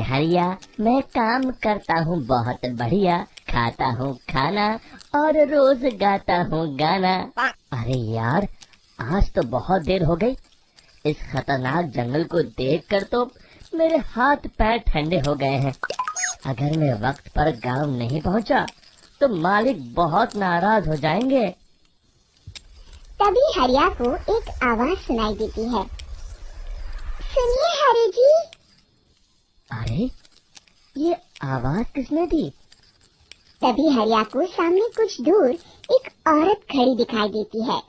हरिया, मैं काम करता हूँ बहुत बढ़िया, खाता हूँ खाना और रोज गाता हूँ गाना। अरे यार, आज तो बहुत देर हो गई। इस खतरनाक जंगल को देखकर तो मेरे हाथ पैर ठंडे हो गए हैं। अगर मैं वक्त पर गांव नहीं पहुंचा तो मालिक बहुत नाराज हो जाएंगे। तभी हरिया को एक आवाज सुनाई देती है। सुनिए हरि जी। अरे, ये आवाज किसने दी? तभी हरिया को सामने कुछ दूर एक औरत खड़ी दिखाई देती है।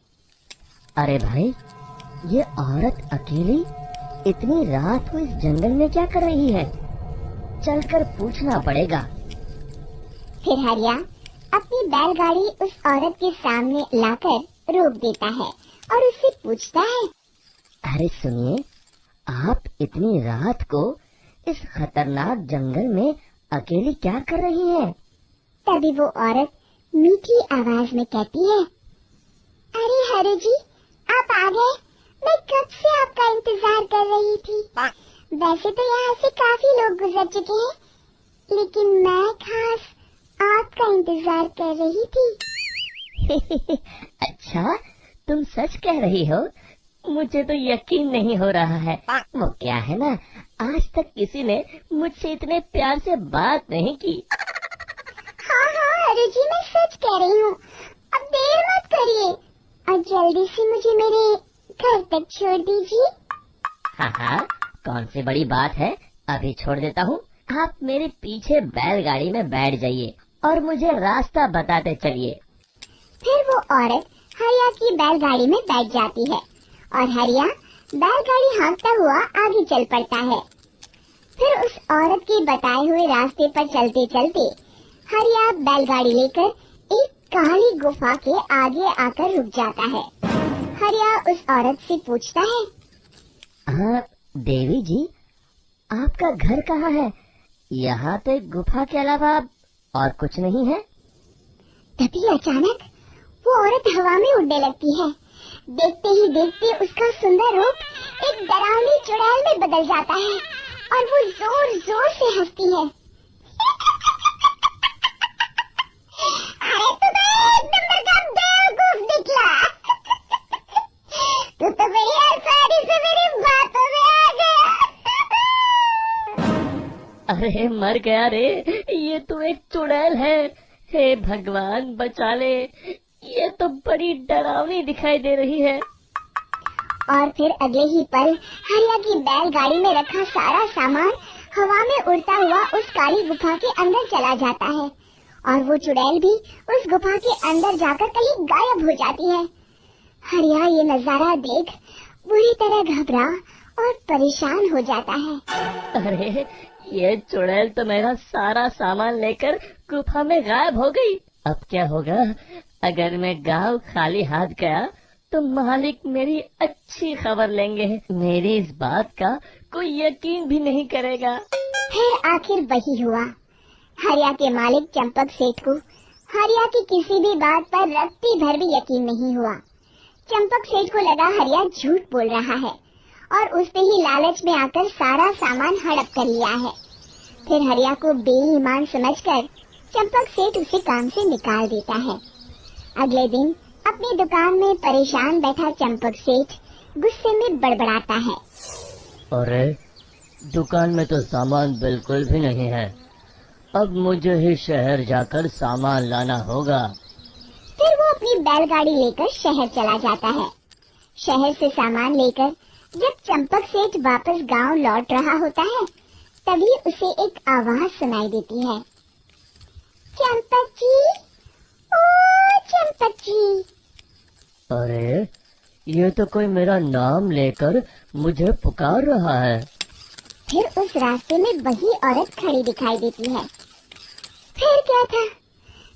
अरे भाई, ये औरत अकेली इतनी रात को इस जंगल में क्या कर रही है? चलकर पूछना पड़ेगा। फिर हरिया अपनी बैलगाड़ी उस औरत के सामने लाकर रोक देता है और उससे पूछता है। अरे सुनिए, आप इतनी रात को इस खतरनाक जंगल में अकेली क्या कर रही हैं? तभी वो औरत मीठी आवाज में कहती है। अरे हरि जी, आप आ गए। मैं कब से आपका इंतजार कर रही थी। वैसे तो यहाँ से काफी लोग गुजर चुके हैं, लेकिन मैं खास आपका इंतजार कर रही थी। अच्छा, तुम सच कह रही हो? मुझे तो यकीन नहीं हो रहा है। वो क्या है ना, आज तक किसी ने मुझसे इतने प्यार से बात नहीं की। हाँ हाँ हरि जी, मैं सच कह रही हूँ। अब देर मत करिए और जल्दी से मुझे मेरे घर तक छोड़ दीजिए। हाँ हाँ, कौन सी बड़ी बात है, अभी छोड़ देता हूँ। आप मेरे पीछे बैलगाड़ी में बैठ जाइए और मुझे रास्ता बताते चलिए। फिर वो औरत हरिया की बैलगाड़ी में बैठ जाती है और हरिया बैलगाड़ी हाँकता हुआ आगे चल पड़ता है। फिर उस औरत के बताए हुए रास्ते पर चलते चलते हरिया बैलगाड़ी लेकर एक काली गुफा के आगे आकर रुक जाता है। हरिया उस औरत से पूछता है। हाँ देवी जी, आपका घर कहाँ है? यहाँ तो एक गुफा के अलावा और कुछ नहीं है। तभी अचानक वो औरत हवा में उड़ने लगती है। देखते ही देखते उसका सुंदर रूप एक डरावनी चुड़ैल में बदल जाता है और वो जोर जोर से हंसती है। अरे तुम्हें एक नंबर का बेवकूफ निकला। तू तो मेरी आसानी से मेरी बातों में आ गया। अरे मर गया रे, ये तो एक चुड़ैल है। हे भगवान बचा ले, ये तो बड़ी डरावनी दिखाई दे रही है। और फिर अगले ही पल हरिया की बैलगाड़ी में रखा सारा सामान हवा में उड़ता हुआ उस काली गुफा के अंदर चला जाता है और वो चुड़ैल भी उस गुफा के अंदर जाकर कहीं गायब हो जाती है। हरिया ये नजारा देख बुरी तरह घबरा और परेशान हो जाता है। अरे, ये चुड़ैल तो मेरा सारा सामान लेकर गुफा में गायब हो गई। अब क्या होगा? अगर मैं गांव खाली हाथ गया तो मालिक मेरी अच्छी खबर लेंगे। मेरी इस बात का कोई यकीन भी नहीं करेगा। फिर आखिर वही हुआ। हरिया के मालिक चंपक सेठ को हरिया की किसी भी बात पर रत्ती भर भी यकीन नहीं हुआ। चंपक सेठ को लगा हरिया झूठ बोल रहा है और उसने ही लालच में आकर सारा सामान हड़प कर लिया है। फिर हरिया को बेईमान समझकर चंपक सेठ उसे काम से निकाल देता है। अगले दिन अपनी दुकान में परेशान बैठा चंपक सेठ गुस्से में बड़बड़ाता है। अरे, दुकान में तो सामान बिल्कुल भी नहीं है। अब मुझे ही शहर जाकर सामान लाना होगा। फिर वो अपनी बैलगाड़ी लेकर शहर चला जाता है। शहर से सामान लेकर जब चंपक सेठ वापस गांव लौट रहा होता है, तभी उसे एक आवाज सुनाई देती है। चंपक जी, ओ चंपक जी। अरे, ये तो कोई मेरा नाम लेकर मुझे पुकार रहा है। फिर उस रास्ते में वही औरत खड़ी दिखाई देती है। फिर क्या था,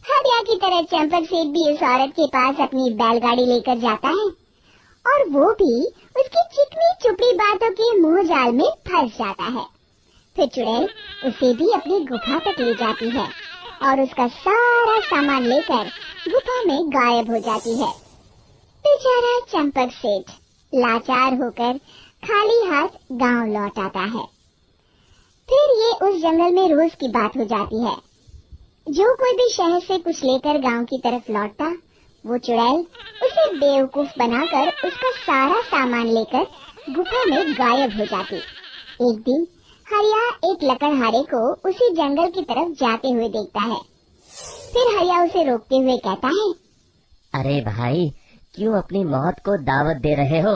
हरिया की तरह चंपक सेठ भी उस औरत के पास अपनी बैलगाड़ी लेकर जाता है और वो भी उसकी चिकनी चुपड़ी बातों के मुंह जाल में फंस जाता है। फिर चुड़ैल उसे भी अपनी गुफा तक ले जाती है और उसका सारा सामान लेकर गुफा में गायब हो जाती है। बेचारा चंपक सेठ लाचार होकर खाली हाथ गांव लौट आता है। फिर ये उस जंगल में रोज की बात हो जाती है। जो कोई भी शहर से कुछ लेकर गांव की तरफ लौटता, वो चुड़ैल उसे बेवकूफ बनाकर उसका सारा सामान लेकर गुफा में गायब हो जाती। एक दिन हरिया एक लकड़हारे को उसी जंगल की तरफ जाते हुए देखता है। फिर हरिया उसे रोकते हुए कहता है, अरे भाई, क्यों अपनी मौत को दावत दे रहे हो?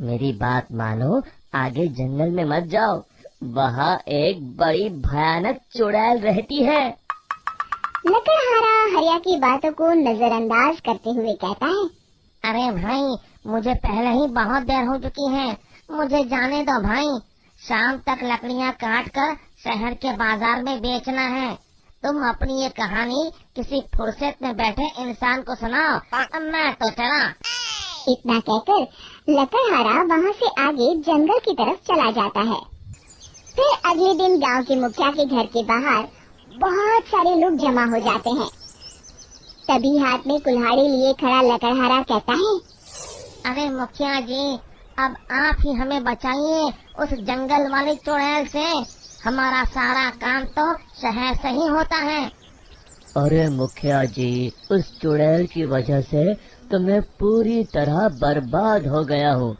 मेरी बात मानो, आगे जंगल में मत जाओ, वहाँ एक बड़ी भयानक चुड़ैल रहती है। लकड़हारा हरिया की बातों को नजरअंदाज करते हुए कहता है, अरे भाई, मुझे पहले ही बहुत देर हो चुकी है, मुझे जाने दो भाई। शाम तक लकड़ियाँ काट कर शहर के बाजार में बेचना है। तुम अपनी ये कहानी किसी फुर्सत में बैठे इंसान को सुनाओ, अब मैं तो चला। इतना कहकर लकड़हारा वहाँ से आगे जंगल की तरफ चला जाता है। फिर अगले दिन गांव के मुखिया के घर के बाहर बहुत सारे लोग जमा हो जाते हैं। तभी हाथ में कुल्हाड़ी लिए खड़ा लकड़हारा कहता है, अरे मुखिया जी, अब आप ही हमें बचाइए उस जंगल वाली चुड़ैल से। हमारा सारा काम तो शहर से ही होता है। अरे मुखिया जी, उस चुड़ैल की वजह से तो मैं पूरी तरह बर्बाद हो गया हूँ।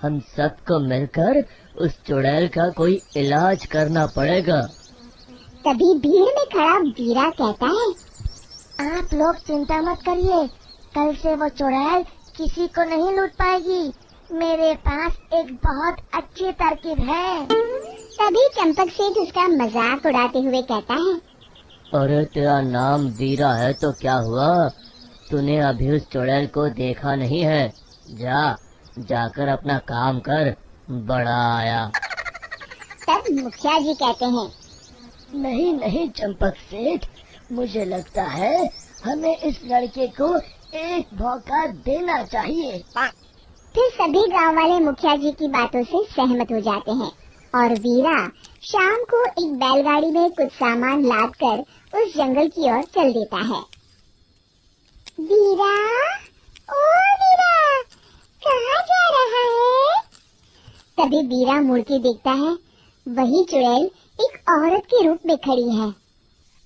हम सबको मिलकर उस चुड़ैल का कोई इलाज करना पड़ेगा। तभी भीड़ में खड़ा वीरा कहता है, आप लोग चिंता मत करिए, कल से वो चुड़ैल किसी को नहीं लूट पाएगी। मेरे पास एक बहुत अच्छी तरकीब है। तभी चंपक सेठ उसका मजाक उड़ाते हुए कहता है, अरे तेरा नाम वीरा है तो क्या हुआ? तूने अभी उस चुड़ैल को देखा नहीं है? जाकर अपना काम कर, बड़ा आया। तब मुखिया जी कहते हैं, नहीं नहीं चंपक सेठ, मुझे लगता है हमें इस लड़के को एक मौका देना चाहिए। फिर सभी गांव वाले मुखिया जी की बातों से सहमत हो जाते हैं और वीरा शाम को एक बैलगाड़ी में कुछ सामान लादकर उस जंगल की ओर चल देता है। वीरा, ओ वीरा, कहाँ जा रहा है? तभी वीरा मुड़ के देखता है, वही चुड़ैल एक औरत के रूप में खड़ी है।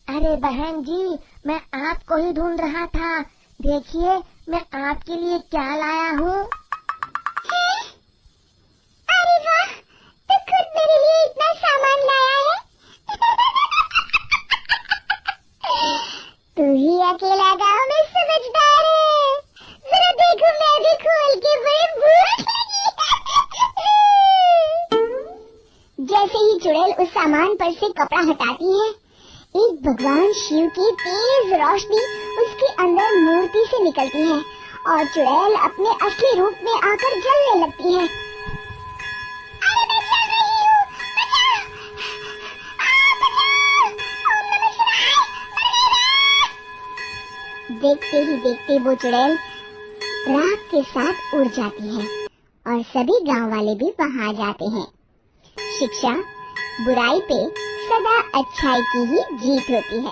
अरे बहन जी, मैं आपको ही ढूंढ रहा था। देखिए, मैं आपके लिए क्या लाया हूँ। अरे वाह, तो खुद मेरे लिए इतना सामान लाया है। तू ही अकेला गांव में समझदार है। जरा देखो, मैं भी खोल के बड़ी भूख लगी। जैसे ही चुड़ैल उस सामान पर से कपड़ा हटाती है, एक भगवान शिव की तेज रोशनी उसके अंदर मूर्ति से निकलती है और चुड़ैल अपने असली रूप में आकर जलने लगती है। अरे मैं जल रही हूँ, बचाओ! बचाओ! ओम नमः शिवाय! देखते ही देखते वो चुड़ैल राख के साथ उड़ जाती है और सभी गांव वाले भी वहां आ जाते हैं। शिक्षा बुराई पे सदा अच्छाई की ही जीत होती है।